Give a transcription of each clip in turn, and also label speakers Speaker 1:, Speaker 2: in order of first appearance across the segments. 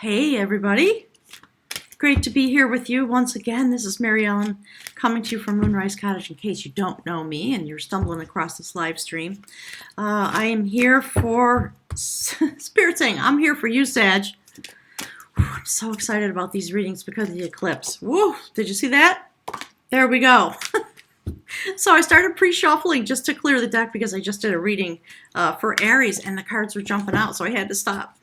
Speaker 1: Hey everybody, great to be here with you once again. This is Mary Ellen coming to you from Moonrise Cottage in case you don't know me and you're stumbling across this live stream. I am here for Spirit saying, I'm here for you, Sag. I'm so excited about these readings because of the eclipse. Woo, did you see that? There we go. So I started pre-shuffling just to clear the deck because I just did a reading for Aries and the cards were jumping out, so I had to stop.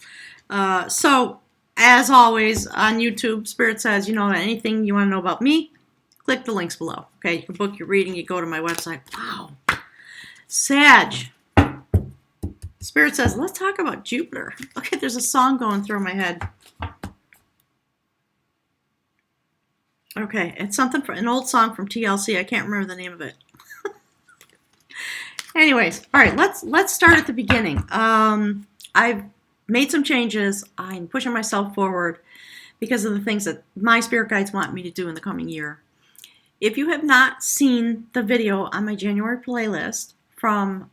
Speaker 1: So as always on YouTube, Spirit says, anything you want to know about me, click the links below. Okay, you can book your reading, you go to my website. Wow. Sag. Spirit says, let's talk about Jupiter. Okay, there's a song going through my head. Okay, it's something from an old song from TLC. I can't remember the name of it. Anyways, all right, let's start at the beginning. I've made some changes. I'm pushing myself forward because of the things that my spirit guides want me to do in the coming year. If you have not seen the video on my January playlist from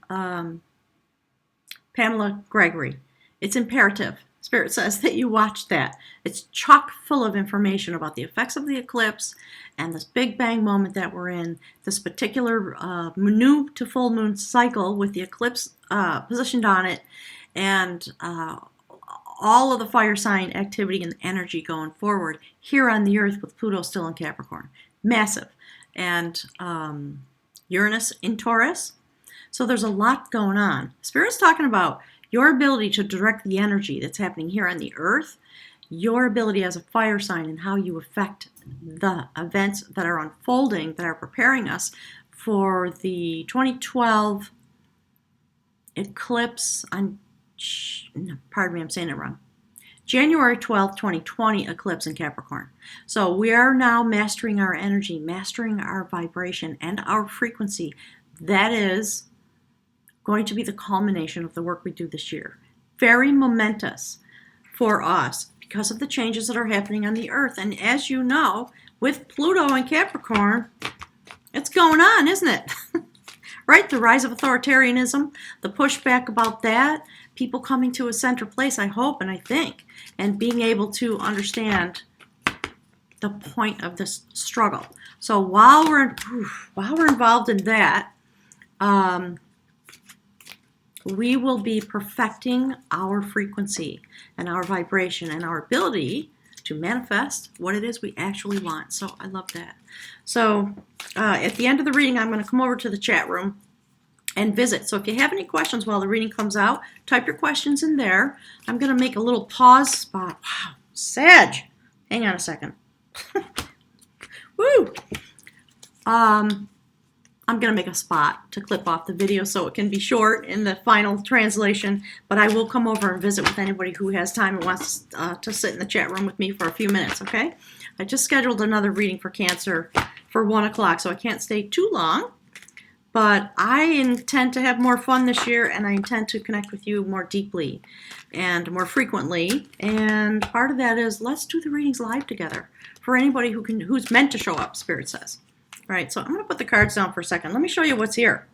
Speaker 1: Pamela Gregory, it's imperative. Spirit says that you watch that. It's chock full of information about the effects of the eclipse and this Big Bang moment that we're in, this particular new to full moon cycle with the eclipse positioned on it, and all of the fire sign activity and energy going forward here on the Earth with Pluto still in Capricorn. Massive. And Uranus in Taurus. So there's a lot going on. Spirit's talking about your ability to direct the energy that's happening here on the Earth, your ability as a fire sign and how you affect the events that are unfolding, that are preparing us for the 2012 eclipse on, pardon me, I'm saying it wrong. January 12th, 2020 eclipse in Capricorn. So we are now mastering our energy, mastering our vibration and our frequency. That is going to be the culmination of the work we do this year. Very momentous for us because of the changes that are happening on the Earth. And as you know, with Pluto and Capricorn, it's going on, isn't it? Right? The rise of authoritarianism, the pushback about that, people coming to a center place, I hope and I think, and being able to understand the point of this struggle. So while we're involved in that, we will be perfecting our frequency and our vibration and our ability to manifest what it is we actually want. So I love that. So at the end of the reading, I'm going to come over to the chat room and visit. So if you have any questions while the reading comes out, type your questions in there. I'm going to make a little pause spot. Wow, Sag. Hang on a second. Woo! I'm going to make a spot to clip off the video so it can be short in the final translation, but I will come over and visit with anybody who has time and wants to sit in the chat room with me for a few minutes, okay? I just scheduled another reading for Cancer for 1 o'clock, so I can't stay too long, but I intend to have more fun this year, and I intend to connect with you more deeply and more frequently, and part of that is let's do the readings live together for anybody who's meant to show up, Spirit says. All right, so I'm going to put the cards down for a second. Let me show you what's here.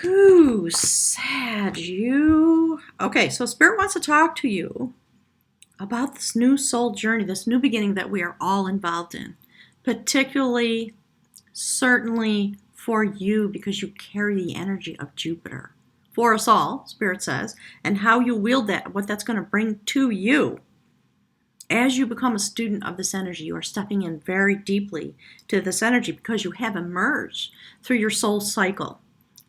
Speaker 1: Whew, Sag, you. Okay, so Spirit wants to talk to you about this new soul journey, this new beginning that we are all involved in. Particularly, certainly for you because you carry the energy of Jupiter. For us all, Spirit says, and how you wield that, what that's going to bring to you. As you become a student of this energy, you are stepping in very deeply to this energy because you have emerged through your soul cycle,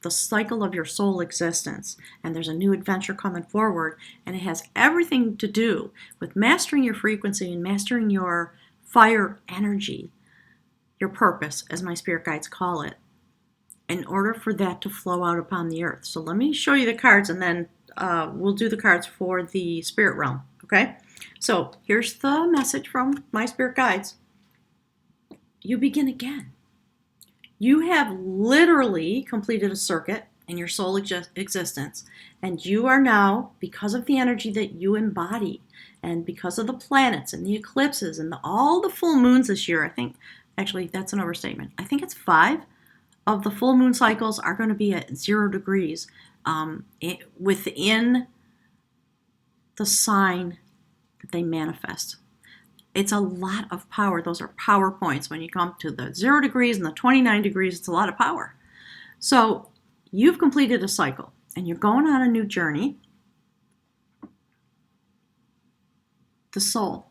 Speaker 1: the cycle of your soul existence. And there's a new adventure coming forward, and it has everything to do with mastering your frequency and mastering your fire energy, your purpose, as my spirit guides call it, in order for that to flow out upon the earth. So let me show you the cards, and then we'll do the cards for the spirit realm, okay? So here's the message from my spirit guides. You begin again. You have literally completed a circuit in your soul existence, and you are now, because of the energy that you embody, and because of the planets and the eclipses and all the full moons this year, I think, actually that's an overstatement, I think it's 5 of the full moon cycles are going to be at 0 degrees within the sign that they manifest. It's a lot of power. Those are power points. When you come to the 0 degrees and the 29 degrees, it's a lot of power. So you've completed a cycle and you're going on a new journey. The soul,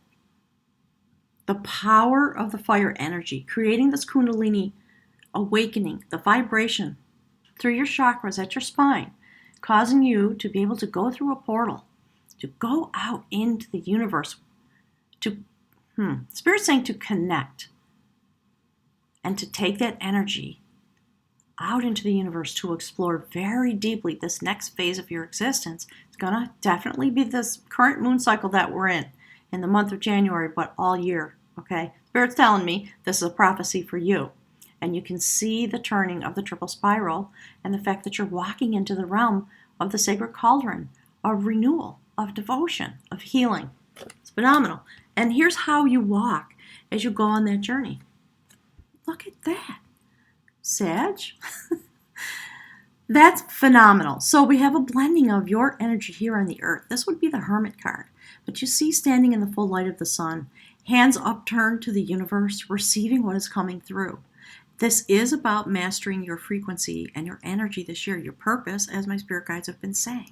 Speaker 1: the power of the fire energy, creating this Kundalini awakening, the vibration through your chakras at your spine, causing you to be able to go through a portal, to go out into the universe, Spirit's saying to connect and to take that energy out into the universe to explore very deeply this next phase of your existence. It's going to definitely be this current moon cycle that we're in the month of January, but all year, okay? Spirit's telling me this is a prophecy for you. And you can see the turning of the triple spiral and the fact that you're walking into the realm of the sacred cauldron, of renewal, of devotion, of healing. It's phenomenal. And here's how you walk as you go on that journey. Look at that. Sag. That's phenomenal. So we have a blending of your energy here on the earth. This would be the Hermit card. But you see standing in the full light of the sun, hands upturned to the universe, receiving what is coming through. This is about mastering your frequency and your energy this year, your purpose, as my spirit guides have been saying,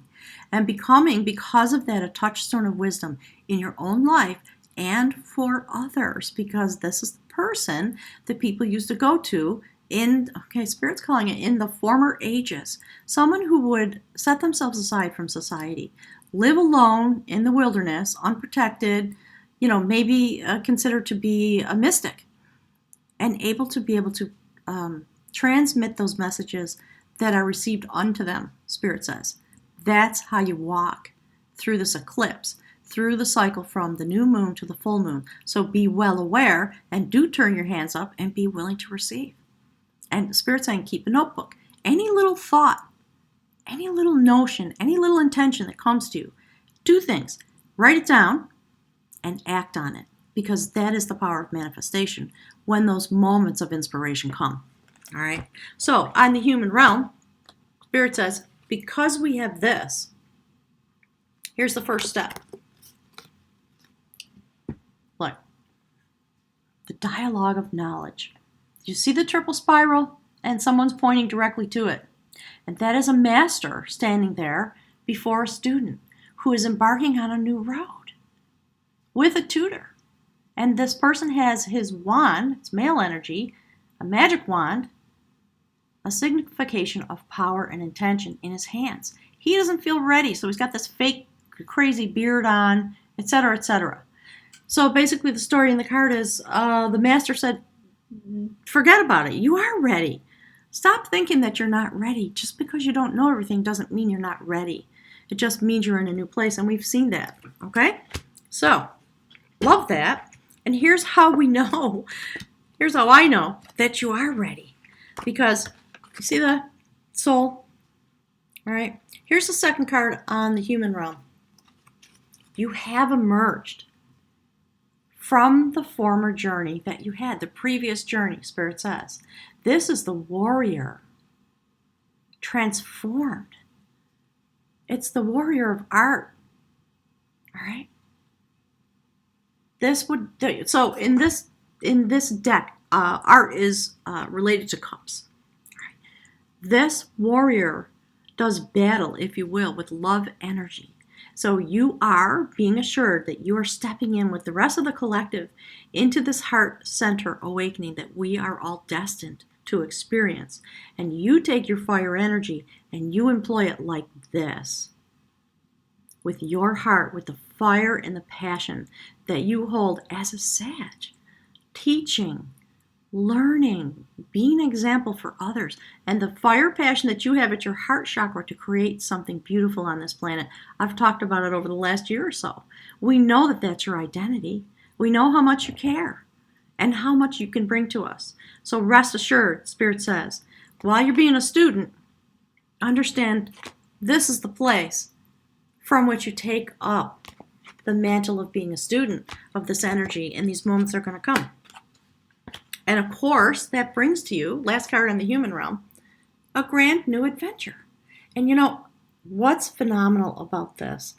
Speaker 1: and becoming, because of that, a touchstone of wisdom in your own life and for others, because this is the person that people used to go to Spirit's calling it in the former ages, someone who would set themselves aside from society, live alone in the wilderness, unprotected, maybe considered to be a mystic, and able to transmit those messages that are received unto them, Spirit says. That's how you walk through this eclipse, through the cycle from the new moon to the full moon. So be well aware and do turn your hands up and be willing to receive. And Spirit's saying keep a notebook. Any little thought, any little notion, any little intention that comes to you, two things. Write it down and act on it, because that is the power of manifestation when those moments of inspiration come. All right. So on the human realm, Spirit says, because we have this, here's the first step. Look, the dialogue of knowledge. You see the triple spiral, and someone's pointing directly to it. And that is a master standing there before a student who is embarking on a new road with a tutor. And this person has his wand, it's male energy, a magic wand, a signification of power and intention in his hands. He doesn't feel ready, so he's got this fake, crazy beard on, etc., etc. So basically the story in the card is the master said, forget about it. You are ready. Stop thinking that you're not ready. Just because you don't know everything doesn't mean you're not ready. It just means you're in a new place, and we've seen that. Okay? So, love that. And here's how we know. Here's how I know that you are ready. Because, you see the soul? All right? Here's the second card on the human realm. You have emerged from the former journey that you had, the previous journey, Spirit says. This is the warrior transformed. It's the warrior of art. All right? So in this deck, art is related to cups. All right? This warrior does battle, if you will, with love energy. So you are being assured that you are stepping in with the rest of the collective into this heart center awakening that we are all destined to experience. And you take your fire energy and you employ it like this. With your heart, with the fire and the passion that you hold as a Sag. Teaching, learning, being an example for others, and the fire passion that you have at your heart chakra to create something beautiful on this planet. I've talked about it over the last year or so. We know that that's your identity. We know how much you care and how much you can bring to us. So rest assured, Spirit says, while you're being a student, understand this is the place from which you take up the mantle of being a student of this energy, and these moments are going to come. And of course, that brings to you, last card on the human realm, a grand new adventure. And you know, what's phenomenal about this?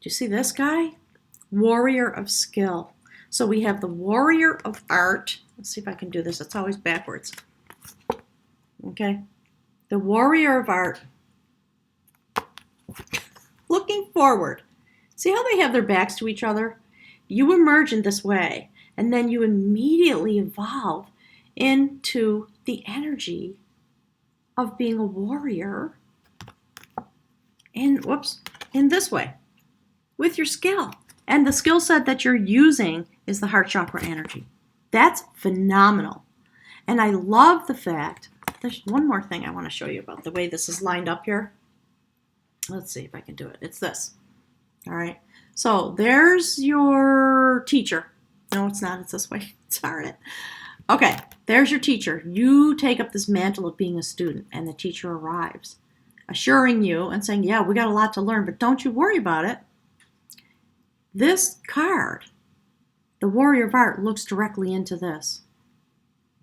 Speaker 1: you see this guy? Warrior of skill. So we have the warrior of art. Let's see if I can do this. It's always backwards. Okay. The warrior of art. Looking forward. See how they have their backs to each other? You emerge in this way, and then you immediately evolve into the energy of being a warrior in this way with your skill. And the skill set that you're using is the heart chakra energy. That's phenomenal. And I love the fact, there's one more thing I want to show you about the way this is lined up here. Let's see if I can do it. It's this. All right. So there's your teacher. No, it's not. It's this way. Darn it. Okay. There's your teacher. You take up this mantle of being a student, and the teacher arrives, assuring you and saying, yeah, we got a lot to learn, but don't you worry about it. This card, the Warrior of Art, looks directly into this.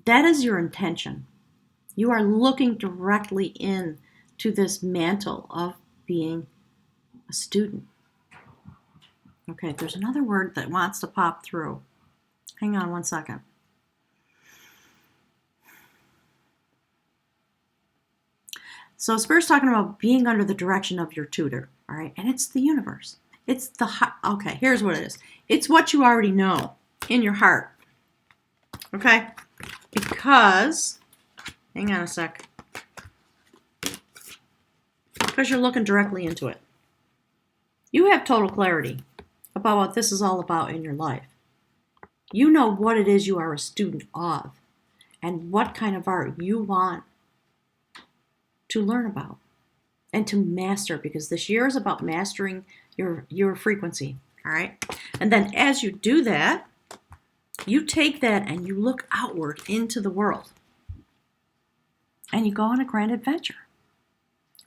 Speaker 1: That is your intention. You are looking directly into this mantle of being a student. Okay, there's another word that wants to pop through. Hang on one second. So Spirit's talking about being under the direction of your tutor, all right? And it's the universe. Okay, here's what it is. It's what you already know in your heart, okay? Because, hang on a sec. Because you're looking directly into it. You have total clarity about what this is all about in your life. You know what it is you are a student of and what kind of art you want to learn about and to master, because this year is about mastering your frequency, all right? And then as you do that, you take that and you look outward into the world and you go on a grand adventure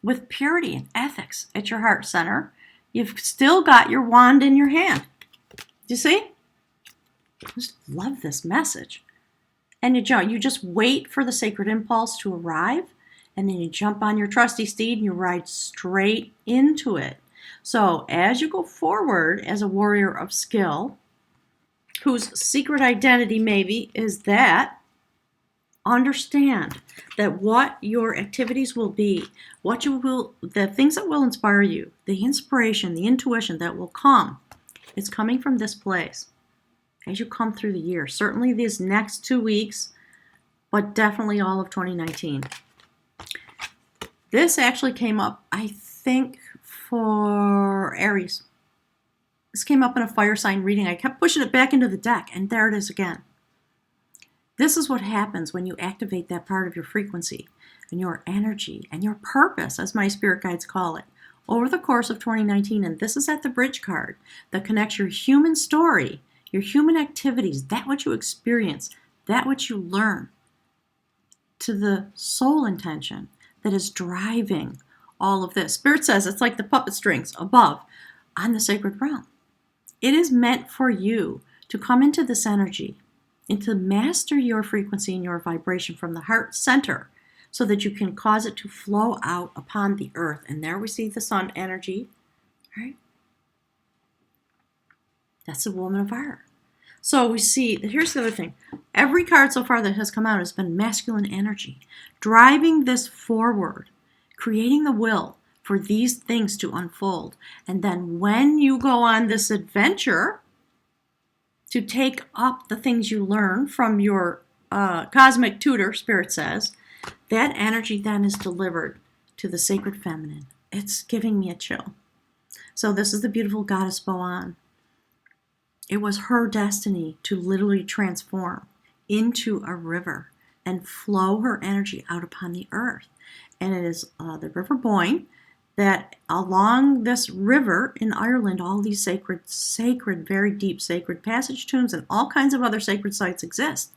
Speaker 1: with purity and ethics at your heart center. You've still got your wand in your hand. Do you see? I just love this message. And you just wait for the sacred impulse to arrive, and then you jump on your trusty steed and you ride straight into it. So as you go forward as a warrior of skill, whose secret identity maybe is that, understand that what your activities will be, the things that will inspire you, the inspiration, the intuition that will come, is coming from this place as you come through the year. Certainly these next 2 weeks, but definitely all of 2019. This actually came up, I think, for Aries. This came up in a fire sign reading. I kept pushing it back into the deck, and there it is again. This is what happens when you activate that part of your frequency and your energy and your purpose, as my spirit guides call it, over the course of 2019. And this is at the bridge card that connects your human story, your human activities, that what you experience, that what you learn, to the soul intention that is driving all of this. Spirit says it's like the puppet strings above on the sacred realm. It is meant for you to come into this energy and to master your frequency and your vibration from the heart center so that you can cause it to flow out upon the earth. And there we see the sun energy, right? That's the woman of art. So we see, here's the other thing. Every card so far that has come out has been masculine energy, driving this forward, creating the will for these things to unfold. And then when you go on this adventure to take up the things you learn from your cosmic tutor, Spirit says, that energy then is delivered to the sacred feminine. It's giving me a chill. So this is the beautiful goddess Boan. It was her destiny to literally transform into a river and flow her energy out upon the earth. And it is the River Boyne that along this river in Ireland, all these sacred, very deep sacred passage tombs and all kinds of other sacred sites exist.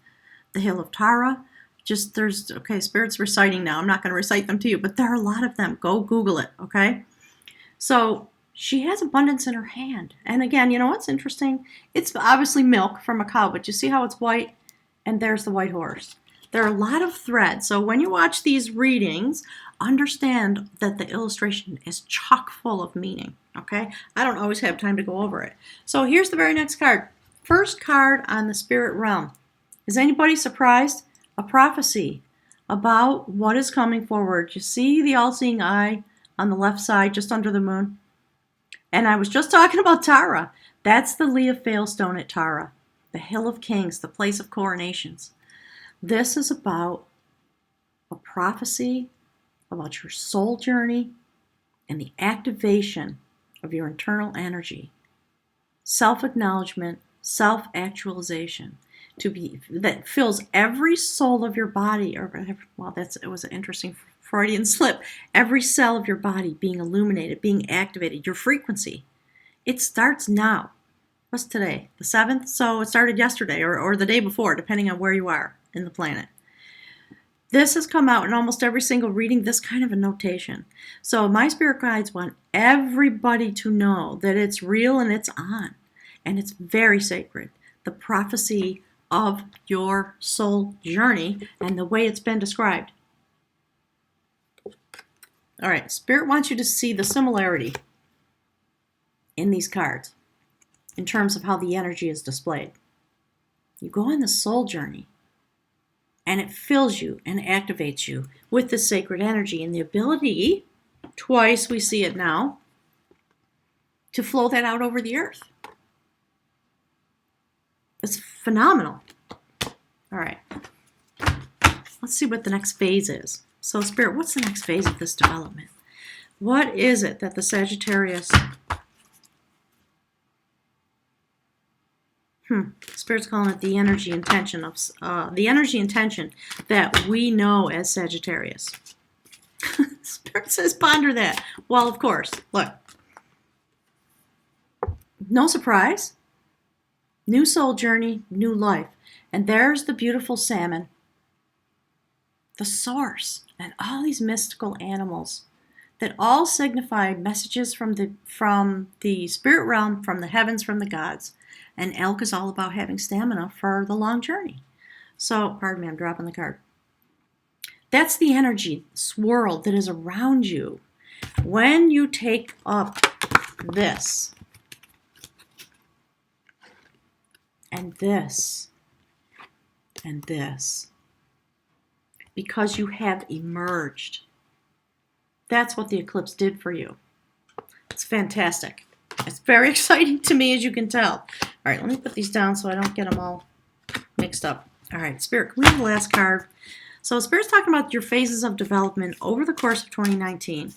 Speaker 1: The Hill of Tara, Spirit's reciting now. I'm not going to recite them to you, but there are a lot of them. Go Google it, okay? So she has abundance in her hand. And again, you know what's interesting? It's obviously milk from a cow, but you see how it's white? And there's the white horse. There are a lot of threads. So when you watch these readings, understand that the illustration is chock full of meaning, Okay? I don't always have time to go over it. So here's the very next card. First card on the spirit realm. Is anybody surprised? A prophecy about what is coming forward. You see the all-seeing eye on the left side, just under the moon? And I was just talking about Tara. That's the Leah Failstone at Tara, the Hill of Kings, the place of coronations. This is about a prophecy about your soul journey and the activation of your internal energy, self-acknowledgement, self-actualization, that fills every soul of your body, or well, it was an interesting Freudian slip. Every cell of your body being illuminated, being activated, your frequency. It starts now. What's today? The 7th? So it started yesterday or the day before, depending on where you are in the planet. This has come out in almost every single reading, this kind of a notation. So my spirit guides want everybody to know that it's real and it's on. And it's very sacred. The prophecy of your soul journey and the way it's been described. All right, Spirit wants you to see the similarity in these cards in terms of how the energy is displayed. You go on the soul journey, and it fills you and activates you with the sacred energy and the ability, twice we see it now, to flow that out over the earth. It's phenomenal. All right. Let's see what the next phase is. So, Spirit, what's the next phase of this development? What is it that the Sagittarius... Spirit's calling it the energy intention of the energy intention that we know as Sagittarius. Spirit says ponder that. Well, of course. Look. No surprise. New soul journey, new life. And there's the beautiful salmon, the source, and all these mystical animals that all signify messages from the spirit realm, from the heavens, from the gods. And elk is all about having stamina for the long journey. So, pardon me, I'm dropping the card. That's the energy swirl that is around you when you take up this and this and this, because you have emerged. That's what the eclipse did for you. It's fantastic. It's very exciting to me, as you can tell. All right, let me put these down so I don't get them all mixed up. All right, Spirit, can we have the last card? So Spirit's talking about your phases of development over the course of 2019.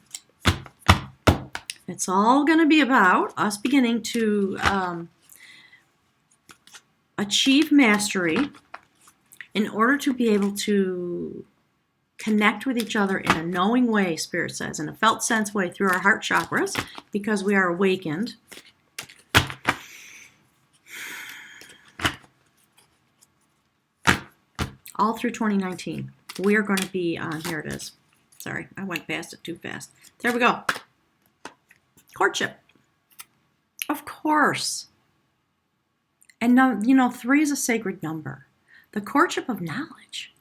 Speaker 1: It's all going to be about us beginning to achieve mastery in order to be able to connect with each other in a knowing way, Spirit says, in a felt sense way through our heart chakras, because we are awakened. All through 2019, we are going to be on, here it is. Sorry, I went past it too fast. There we go. Courtship. Of course. And now, you know, 3 is a sacred number. The courtship of knowledge.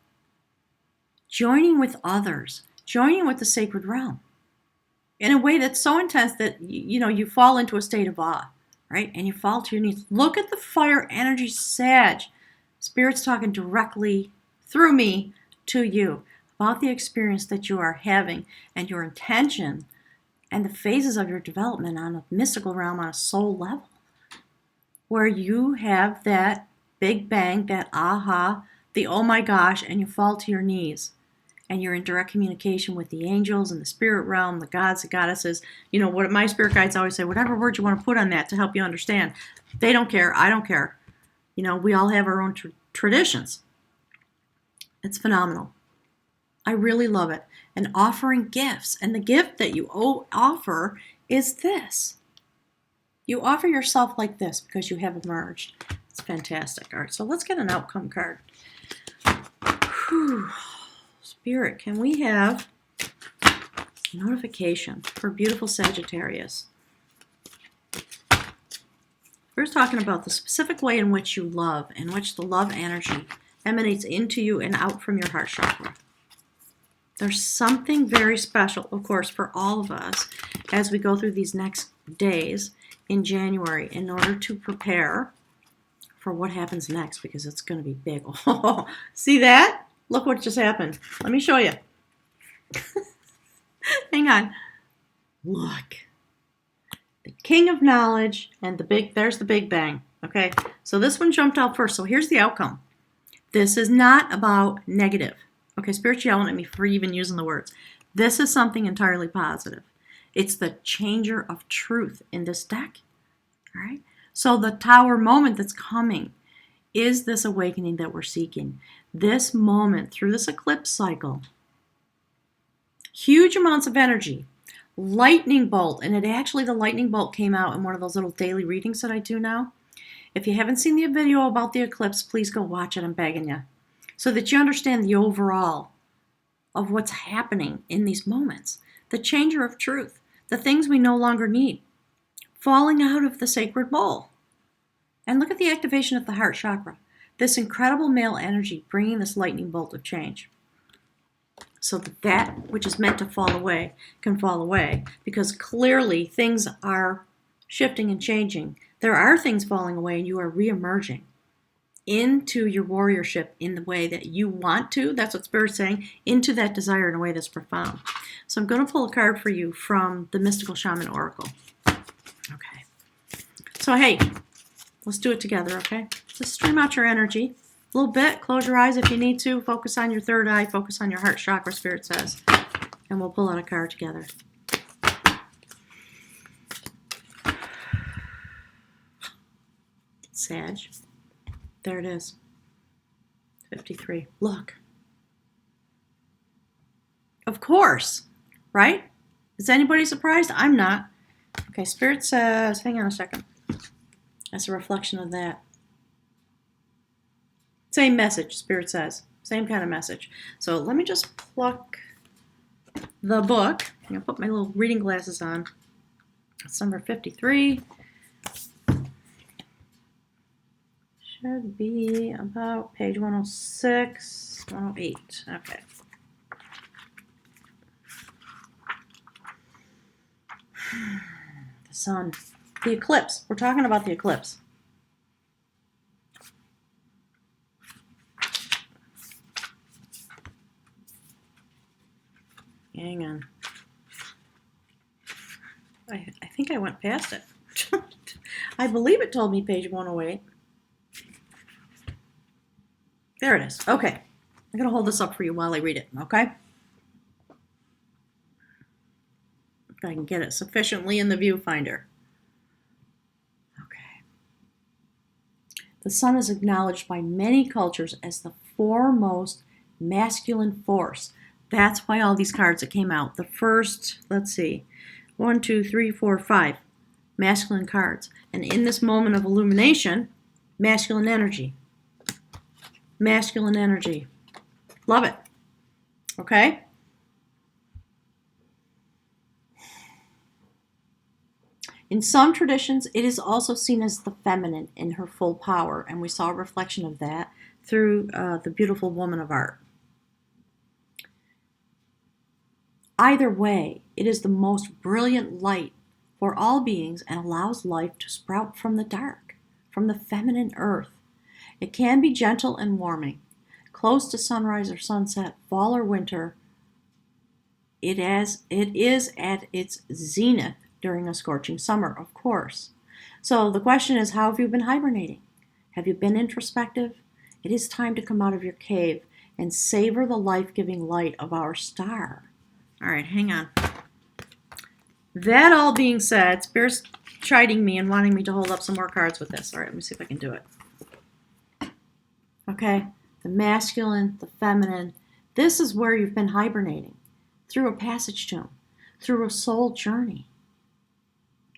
Speaker 1: Joining with others. Joining with the sacred realm. In a way that's so intense that, you know, you fall into a state of awe, right? And you fall to your knees. Look at the fire energy, Sag. Spirit's talking directly through me to you about the experience that you are having and your intention and the phases of your development on a mystical realm, on a soul level, where you have that big bang, that aha, the oh my gosh, and you fall to your knees and you're in direct communication with the angels and the spirit realm, the gods, the goddesses. You know, what my spirit guides always say, whatever word you want to put on that to help you understand. They don't care. I don't care. You know, we all have our own traditions. It's phenomenal. I really love it. And offering gifts. And the gift that you offer is this. You offer yourself like this because you have emerged. It's fantastic. All right, so let's get an outcome card. Whew. Spirit, can we have a notification for beautiful Sagittarius? We're talking about the specific way in which you love, in which the love energy emanates into you and out from your heart chakra. There's something very special, of course, for all of us as we go through these next days in January in order to prepare for what happens next, because it's going to be big. Oh, see that? Look what just happened. Let me show you. Hang on. Look. The king of knowledge and there's the Big Bang. Okay, so this one jumped out first. So here's the outcome. This is not about negative. Okay, Spirit's yelling at me for even using the words. This is something entirely positive. It's the changer of truth in this deck. All right, so the Tower moment that's coming is this awakening that we're seeking. This moment through this eclipse cycle, huge amounts of energy, lightning bolt, and the lightning bolt came out in one of those little daily readings that I do now. If you haven't seen the video about the eclipse, please go watch it. I'm begging you, so that you understand the overall of what's happening in these moments. The changer of truth, the things we no longer need, falling out of the sacred bowl. And look at the activation of the heart chakra. This incredible male energy bringing this lightning bolt of change. So that which is meant to fall away can fall away, because clearly things are shifting and changing. There are things falling away and you are re-emerging into your warriorship in the way that you want to. That's what Spirit's saying, into that desire in a way that's profound. So I'm going to pull a card for you from the Mystical Shaman Oracle. Okay. So hey, let's do it together, okay? Just stream out your energy a little bit. Close your eyes if you need to. Focus on your third eye. Focus on your heart chakra, Spirit says. And we'll pull out a card together. Sag. There it is. 53. Look. Of course. Right? Is anybody surprised? I'm not. Okay, Spirit says, hang on a second. That's a reflection of that. Same message, Spirit says. Same kind of message. So let me just pluck the book. I'm going to put my little reading glasses on. It's number 53. Should be about page 106, 108. Okay. The sun. The eclipse. We're talking about the eclipse. Hang on. I think I went past it. I believe it told me page 108. There it is. Okay. I'm going to hold this up for you while I read it, okay? If I can get it sufficiently in the viewfinder. Okay. The sun is acknowledged by many cultures as the foremost masculine force. That's why all these cards that came out. The first, let's see, 1, 2, 3, 4, 5 masculine cards. And in this moment of illumination, masculine energy. Masculine energy. Love it. Okay? In some traditions, it is also seen as the feminine in her full power, and we saw a reflection of that through the beautiful woman of art. Either way, it is the most brilliant light for all beings and allows life to sprout from the dark, from the feminine earth. It can be gentle and warming, close to sunrise or sunset, fall or winter. It is at its zenith during a scorching summer, of course. So the question is, how have you been hibernating? Have you been introspective? It is time to come out of your cave and savor the life-giving light of our star. All right, hang on. That all being said, Spirit's chiding me and wanting me to hold up some more cards with this. All right, let me see if I can do it. Okay, the masculine, the feminine. This is where you've been hibernating, through a passage tomb, through a soul journey.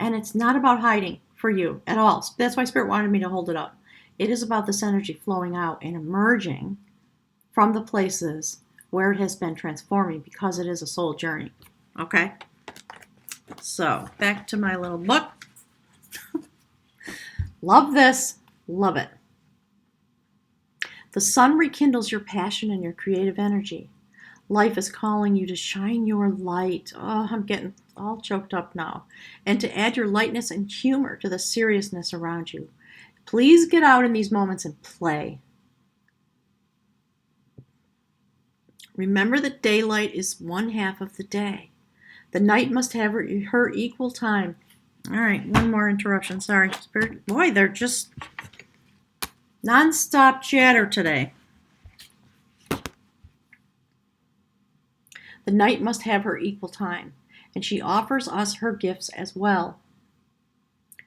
Speaker 1: And it's not about hiding for you at all. That's why Spirit wanted me to hold it up. It is about this energy flowing out and emerging from the places where it has been transforming, because it is a soul journey. Okay? So, back to my little book. Love this. Love it. The sun rekindles your passion and your creative energy. Life is calling you to shine your light. Oh, I'm getting all choked up now. And to add your lightness and humor to the seriousness around you. Please get out in these moments and play. Remember that daylight is one half of the day. The night must have her equal time. All right, one more interruption. Sorry. Spirit. Boy, they're just non-stop chatter today. The night must have her equal time, and she offers us her gifts as well.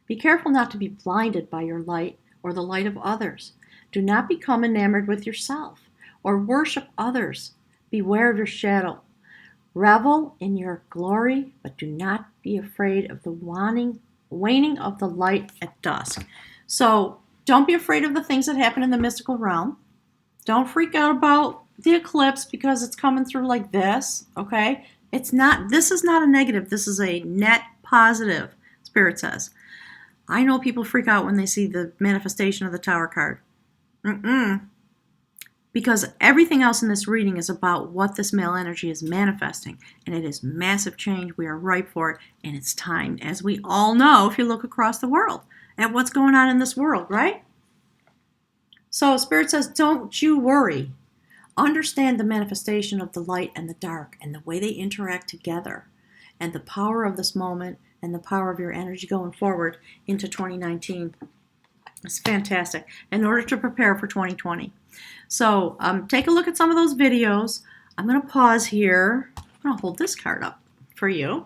Speaker 1: Be careful not to be blinded by your light or the light of others. Do not become enamored with yourself or worship others. Beware of your shadow. Revel in your glory, but do not be afraid of the waning of the light at dusk. So don't be afraid of the things that happen in the mystical realm. Don't freak out about the eclipse because it's coming through like this, okay? This is not a negative. This is a net positive, Spirit says. I know people freak out when they see the manifestation of the Tower card. Because everything else in this reading is about what this male energy is manifesting. And it is massive change. We are ripe for it. And it's time, as we all know, if you look across the world at what's going on in this world, right? So Spirit says, don't you worry. Understand the manifestation of the light and the dark and the way they interact together and the power of this moment and the power of your energy going forward into 2019. It's fantastic in order to prepare for 2020. So take a look at some of those videos. I'm going to pause here. I'm going to hold this card up for you.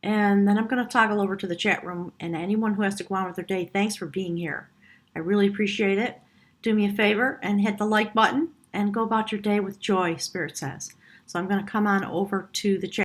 Speaker 1: And then I'm going to toggle over to the chat room. And anyone who has to go on with their day, thanks for being here. I really appreciate it. Do me a favor and hit the like button and go about your day with joy, Spirit says. So I'm going to come on over to the chat